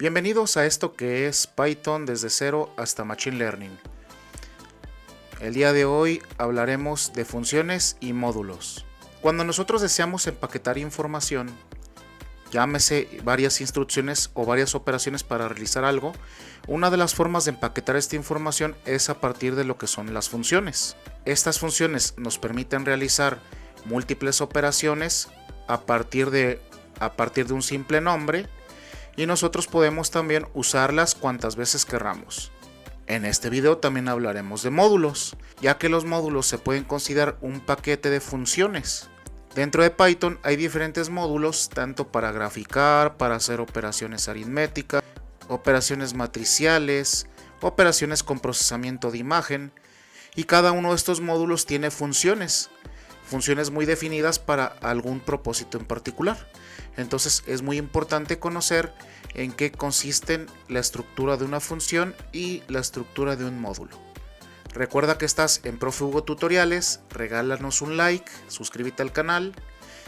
Bienvenidos a esto que es Python desde cero hasta Machine Learning. El día de hoy hablaremos de funciones y módulos. Cuando nosotros deseamos empaquetar información, llámese varias instrucciones o varias operaciones para realizar algo, una de las formas de empaquetar esta información es a partir de lo que son las funciones. Estas funciones nos permiten realizar múltiples operaciones a partir de un simple nombre, y nosotros podemos también usarlas cuantas veces querramos. En este video también hablaremos de módulos, ya que los módulos se pueden considerar un paquete de funciones. Dentro de Python hay diferentes módulos, tanto para graficar, para hacer operaciones aritméticas, operaciones matriciales, operaciones con procesamiento de imagen, y cada uno de estos módulos tiene funciones muy definidas para algún propósito en particular. Entonces es muy importante conocer en qué consisten la estructura de una función y la estructura de un módulo. Recuerda que estás en Profe Hugo Tutoriales, regálanos un like, suscríbete al canal,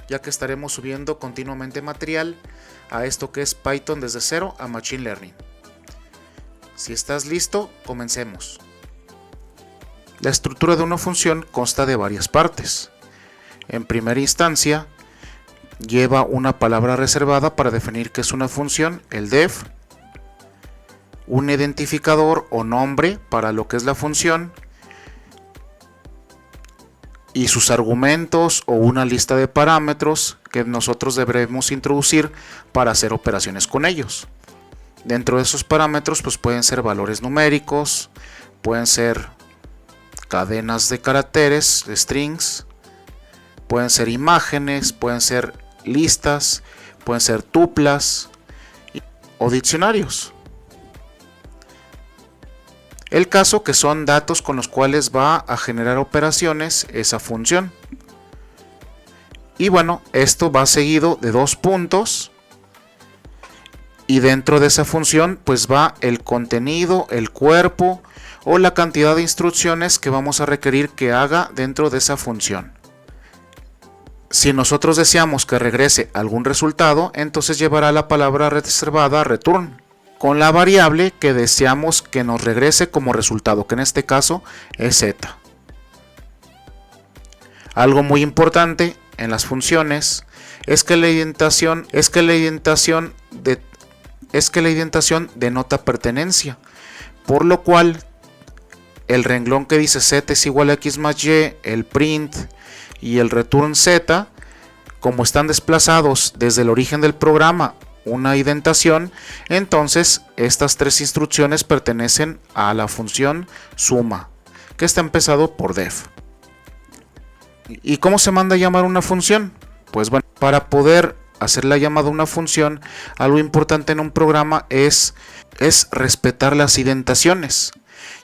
ya que estaremos subiendo continuamente material a esto que es Python desde cero a Machine Learning. Si estás listo, comencemos. La estructura de una función consta de varias partes. En primera instancia, lleva una palabra reservada para definir qué es una función, el def, un identificador o nombre para lo que es la función, y sus argumentos o una lista de parámetros que nosotros deberemos introducir para hacer operaciones con ellos. Dentro de esos parámetros pues pueden ser valores numéricos, pueden ser cadenas de caracteres, de strings, pueden ser imágenes, pueden ser listas, pueden ser tuplas o diccionarios. El caso que son datos con los cuales va a generar operaciones esa función. Y bueno, esto va seguido de dos puntos. Y dentro de esa función pues va el contenido, el cuerpo o la cantidad de instrucciones que vamos a requerir que haga dentro de esa función. Si nosotros deseamos que regrese algún resultado, entonces llevará la palabra reservada return con la variable que deseamos que nos regrese como resultado, que en este caso es z. Algo muy importante en las funciones es que la indentación denota pertenencia, por lo cual el renglón que dice z es igual a x más y, el print y el return z, como están desplazados desde el origen del programa una indentación, entonces estas tres instrucciones pertenecen a la función suma, que está empezado por def. ¿Y cómo se manda a llamar una función? Pues bueno, para poder hacer la llamada a una función, algo importante en un programa es respetar las indentaciones,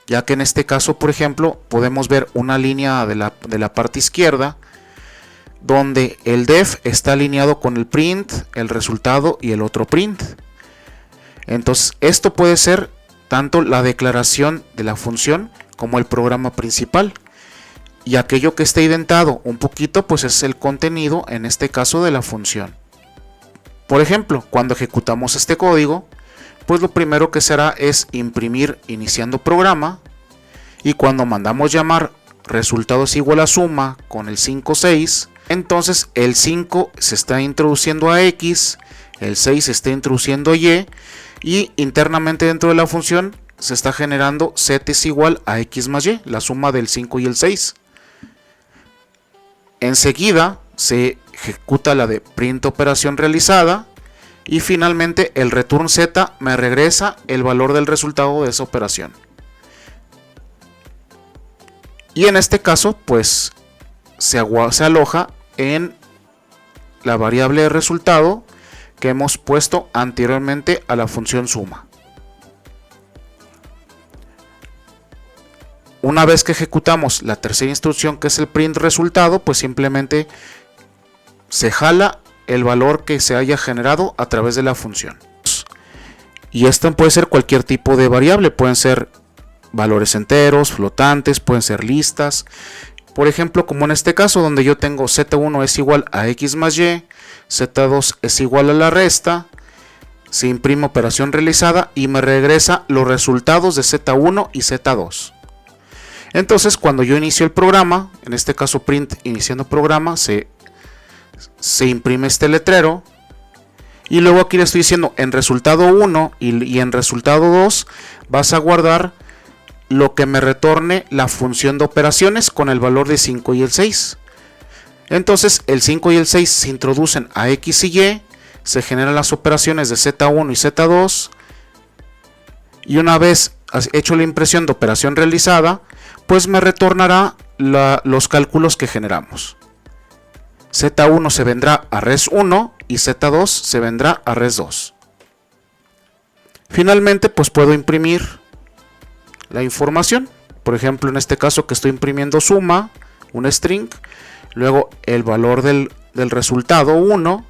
ya que en este caso, por ejemplo, podemos ver una línea de la parte izquierda donde el def está alineado con el print, el resultado y el otro print. Entonces esto puede ser tanto la declaración de la función como el programa principal, y aquello que esté indentado un poquito pues es el contenido, en este caso de la función. Por ejemplo, cuando ejecutamos este código, pues lo primero que se hará es imprimir iniciando programa, y cuando mandamos llamar resultados igual a suma con el 5, 6, entonces el 5 se está introduciendo a x, el 6 se está introduciendo a y internamente dentro de la función se está generando z es igual a x más y, la suma del 5 y el 6. Enseguida se ejecuta la de print operación realizada, y finalmente el return z me regresa el valor del resultado de esa operación. Y en este caso pues se aloja en la variable de resultado que hemos puesto anteriormente a la función suma. Una vez que ejecutamos la tercera instrucción, que es el print resultado, pues simplemente se jala el valor que se haya generado a través de la función. Y esto puede ser cualquier tipo de variable, pueden ser valores enteros, flotantes, pueden ser listas. Por ejemplo, como en este caso donde yo tengo z1 es igual a x más y, z2 es igual a la resta, se imprime operación realizada y me regresa los resultados de Z1 y Z2. Entonces cuando yo inicio el programa, en este caso print iniciando programa, se imprime este letrero. Y luego aquí le estoy diciendo en resultado 1 y en resultado 2 vas a guardar lo que me retorne la función de operaciones con el valor de 5 y el 6. Entonces el 5 y el 6 se introducen a X y Y, se generan las operaciones de Z1 y Z2 y una vez hecho la impresión de operación realizada, pues me retornará los cálculos que generamos. Z1 se vendrá a res 1 y Z2 se vendrá a res 2. Finalmente pues puedo imprimir la información. Por ejemplo, en este caso que estoy imprimiendo suma, un string, luego el valor del resultado 1,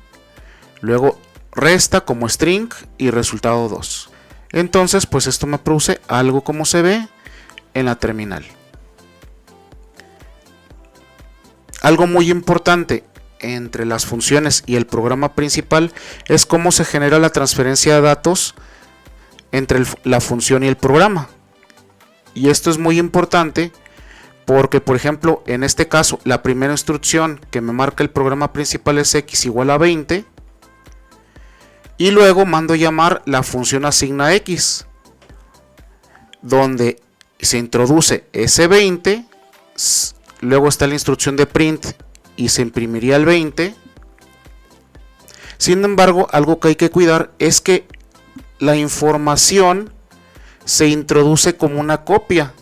luego resta como string y resultado 2. Entonces pues esto me produce algo como se ve en la terminal. Algo muy importante entre las funciones y el programa principal es cómo se genera la transferencia de datos entre la función y el programa. Y esto es muy importante porque, por ejemplo, en este caso, la primera instrucción que me marca el programa principal es x igual a 20. Y luego mando llamar la función asigna x, donde se introduce ese 20. Luego está la instrucción de print y se imprimiría el 20. Sin embargo, algo que hay que cuidar es que la información se introduce como una copia.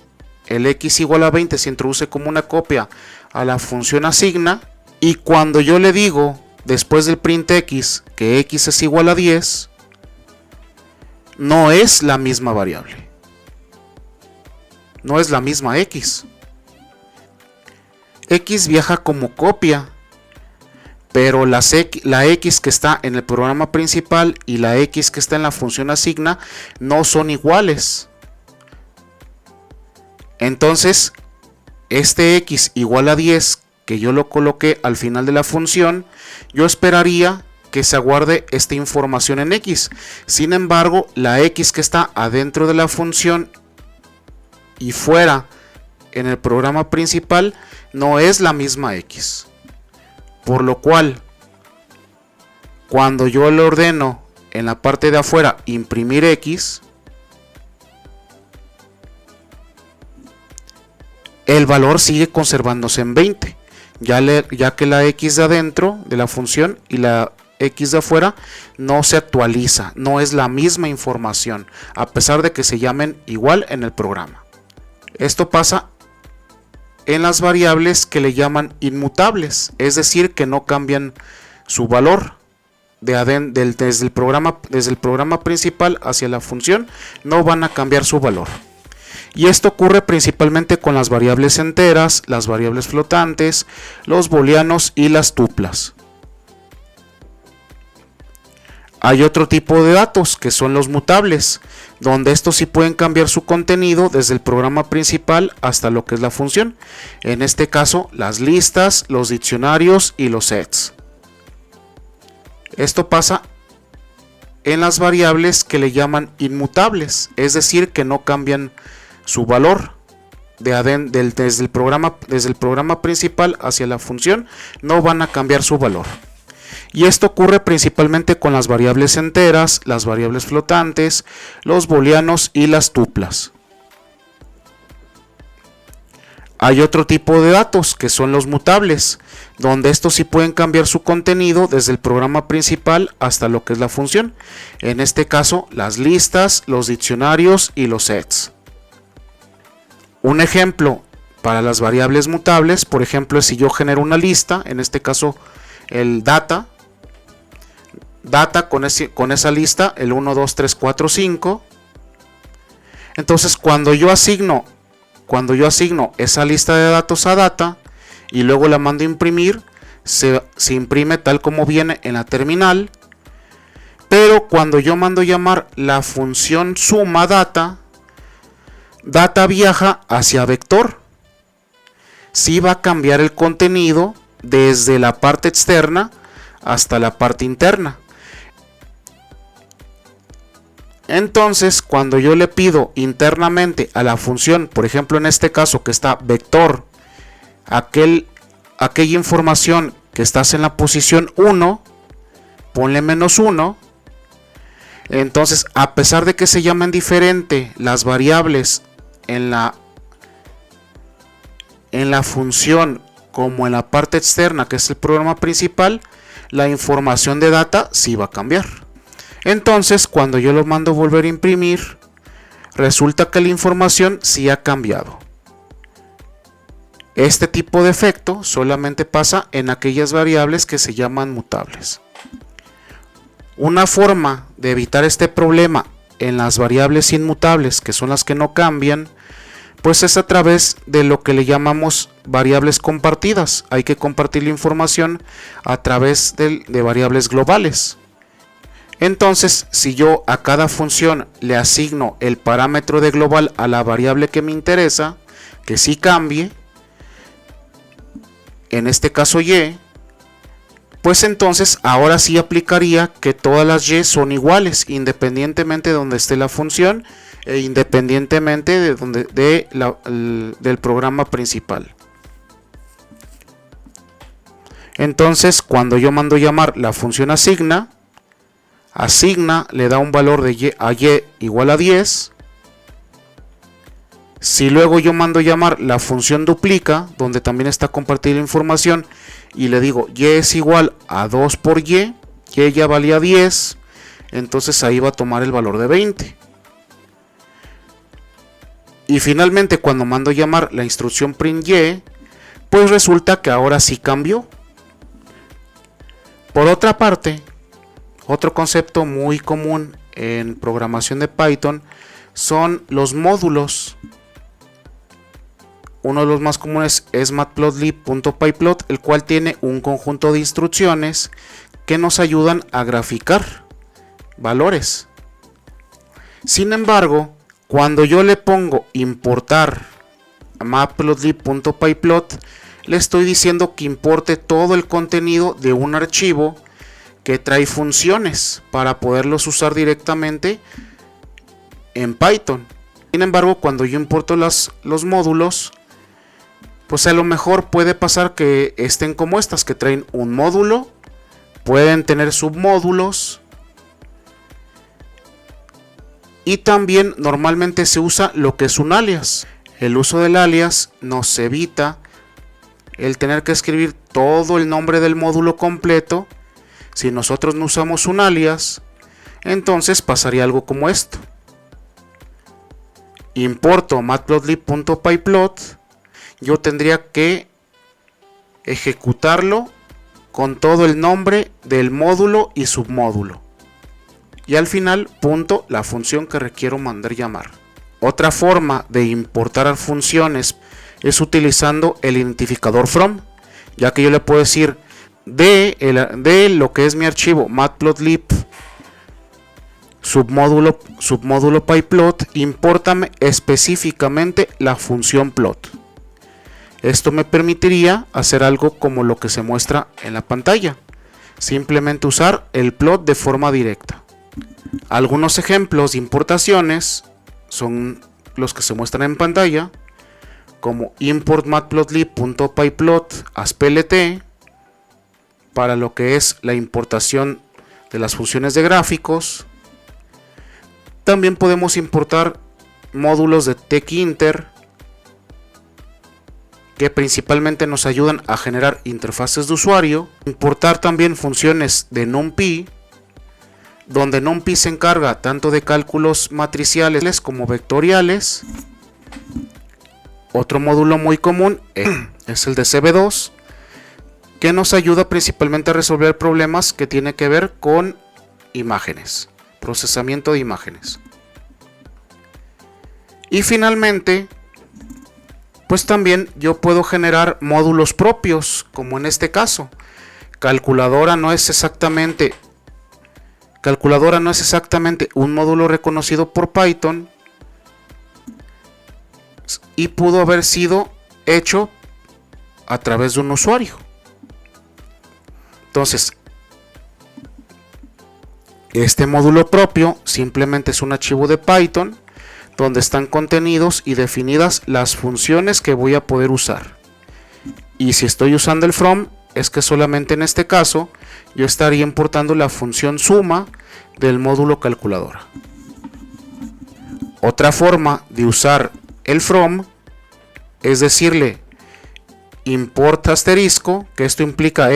El x igual a 20 se introduce como una copia a la función asigna, y cuando yo le digo después del print x que x es igual a 10, no es la misma variable, no es la misma x. X viaja como copia, pero la x que está en el programa principal y la x que está en la función asigna no son iguales. Entonces, este x igual a 10 que yo lo coloqué al final de la función, yo esperaría que se aguarde esta información en x. Sin embargo, la x que está adentro de la función y fuera en el programa principal no es la misma x, por lo cual cuando yo le ordeno en la parte de afuera imprimir x, el valor sigue conservándose en 20, ya que la x de adentro de la función y la x de afuera no se actualiza, no es la misma información, a pesar de que se llamen igual en el programa. Esto pasa en las variables que le llaman inmutables, es decir, que no cambian su valor desde el programa principal hacia la función, no van a cambiar su valor. Y esto ocurre principalmente con las variables enteras, las variables flotantes, los booleanos y las tuplas. Hay otro tipo de datos que son los mutables, donde estos sí pueden cambiar su contenido desde el programa principal hasta lo que es la función. En este caso, las listas, los diccionarios y los sets. Esto pasa en las variables que le llaman inmutables, es decir, que no cambian su valor desde el programa principal hacia la función, no van a cambiar su valor. Y esto ocurre principalmente con las variables enteras, las variables flotantes, los booleanos y las tuplas. Hay otro tipo de datos que son los mutables, donde estos sí pueden cambiar su contenido desde el programa principal hasta lo que es la función. En este caso, las listas, los diccionarios y los sets. Un ejemplo para las variables mutables, por ejemplo, es si yo genero una lista, en este caso el data con esa lista, el 1, 2, 3, 4, 5. Entonces cuando yo asigno esa lista de datos a data y luego la mando a imprimir, se imprime tal como viene en la terminal. Pero cuando yo mando llamar la función suma data viaja hacia vector. Sí va a cambiar el contenido desde la parte externa hasta la parte interna. Entonces, cuando yo le pido internamente a la función, por ejemplo en este caso que está vector, aquella información que estás en la posición 1, ponle -1. Entonces, a pesar de que se llaman diferente las variables en la función como en la parte externa, que es el programa principal, la información de data sí va a cambiar. Entonces, cuando yo lo mando volver a imprimir, resulta que la información sí ha cambiado. Este tipo de efecto solamente pasa en aquellas variables que se llaman mutables. Una forma de evitar este problema en las variables inmutables, que son las que no cambian, pues es a través de lo que le llamamos variables compartidas. Hay que compartir la información a través de variables globales. Entonces, si yo a cada función le asigno el parámetro de global a la variable que me interesa, que sí cambie, en este caso y, pues entonces ahora sí aplicaría que todas las y son iguales, independientemente de donde esté la función e independientemente del programa principal. Entonces, cuando yo mando llamar la función asigna le da un valor de y igual a 10. Si luego yo mando llamar la función duplica, donde también está compartida la información, y le digo y es igual a 2 por y ya valía 10, entonces ahí va a tomar el valor de 20. Y finalmente, cuando mando llamar la instrucción print y, pues resulta que ahora sí cambió. Por otra parte, otro concepto muy común en programación de Python son los módulos. Uno de los más comunes es matplotlib.pyplot, el cual tiene un conjunto de instrucciones que nos ayudan a graficar valores. Sin embargo, cuando yo le pongo importar a matplotlib.pyplot, le estoy diciendo que importe todo el contenido de un archivo que trae funciones para poderlos usar directamente en Python. Sin embargo, cuando yo importo los módulos, pues a lo mejor puede pasar que estén como estas, que traen un módulo, pueden tener submódulos, y también normalmente se usa lo que es un alias. El uso del alias nos evita el tener que escribir todo el nombre del módulo completo. Si nosotros no usamos un alias, entonces pasaría algo como esto: importo matplotlib.pyplot, yo tendría que ejecutarlo con todo el nombre del módulo y submódulo, y al final punto la función que requiero mandar llamar. Otra forma de importar funciones es utilizando el identificador from, ya que yo le puedo decir de lo que es mi archivo matplotlib submódulo pyplot, impórtame específicamente la función plot. Esto me permitiría hacer algo como lo que se muestra en la pantalla, simplemente usar el plot de forma directa. Algunos ejemplos de importaciones son los que se muestran en pantalla, como import matplotlib.pyplot as plt para lo que es la importación de las funciones de gráficos. También podemos importar módulos de TextInter, que principalmente nos ayudan a generar interfaces de usuario. Importar también funciones de NumPy, donde NumPy se encarga tanto de cálculos matriciales como vectoriales. Otro módulo muy común es el de CB2, que nos ayuda principalmente a resolver problemas que tienen que ver con imágenes, procesamiento de imágenes. Y finalmente, pues también yo puedo generar módulos propios, como en este caso. Calculadora no es exactamente un módulo reconocido por Python, y pudo haber sido hecho a través de un usuario. Entonces, Este módulo propio simplemente es un archivo de Python donde están contenidos y definidas las funciones que voy a poder usar. Y si estoy usando el from, es que solamente en este caso yo estaría importando la función suma del módulo calculadora. Otra forma de usar el from es decirle import asterisco, que esto implica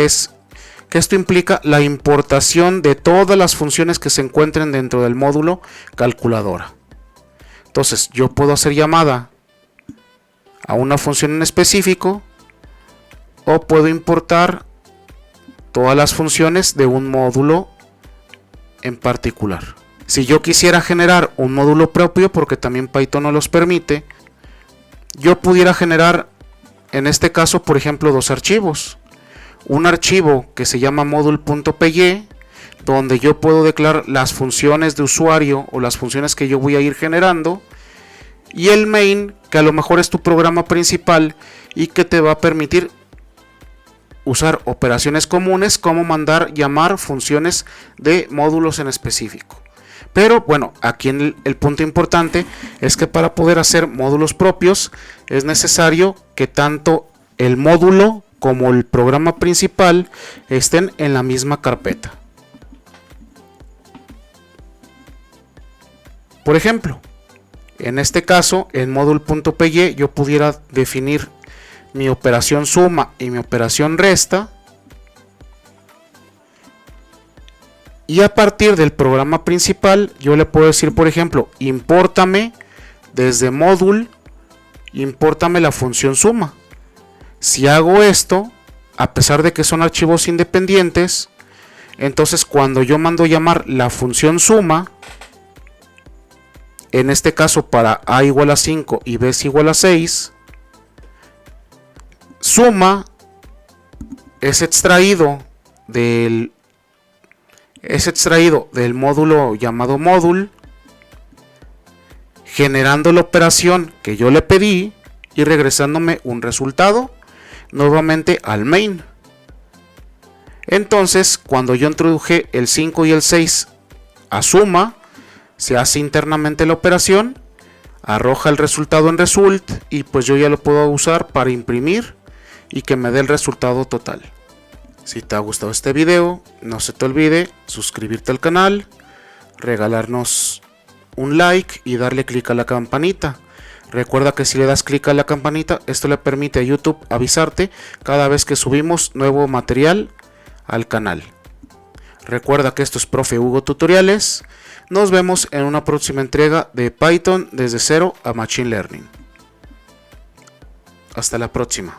la importación de todas las funciones que se encuentren dentro del módulo calculadora. Entonces yo puedo hacer llamada a una función en específico o puedo importar todas las funciones de un módulo en particular. Si yo quisiera generar un módulo propio, porque también Python no los permite, yo pudiera generar en este caso, por ejemplo, dos archivos. Un archivo que se llama module.py, donde yo puedo declarar las funciones de usuario o las funciones que yo voy a ir generando, y el main, que a lo mejor es tu programa principal y que te va a permitir usar operaciones comunes como mandar, llamar funciones de módulos en específico. Pero bueno, aquí el punto importante es que para poder hacer módulos propios es necesario que tanto el módulo como el programa principal estén en la misma carpeta. Por ejemplo, en este caso, en module.py yo pudiera definir mi operación suma y mi operación resta, y a partir del programa principal yo le puedo decir, por ejemplo, impórtame desde module, impórtame la función suma. Si hago esto, a pesar de que son archivos independientes, entonces cuando yo mando llamar la función suma, en este caso para a igual a 5 y b es igual a 6, suma es extraído del módulo llamado module, generando la operación que yo le pedí y regresándome un resultado nuevamente al main. Entonces, cuando yo introduje el 5 y el 6 a suma, se hace internamente la operación, arroja el resultado en result y pues yo ya lo puedo usar para imprimir y que me dé el resultado total. Si te ha gustado este video, no se te olvide suscribirte al canal, regalarnos un like y darle clic a la campanita. Recuerda que si le das clic a la campanita, esto le permite a YouTube avisarte cada vez que subimos nuevo material al canal. Recuerda que esto es Profe Hugo Tutoriales. Nos vemos en una próxima entrega de Python desde cero a Machine Learning. Hasta la próxima.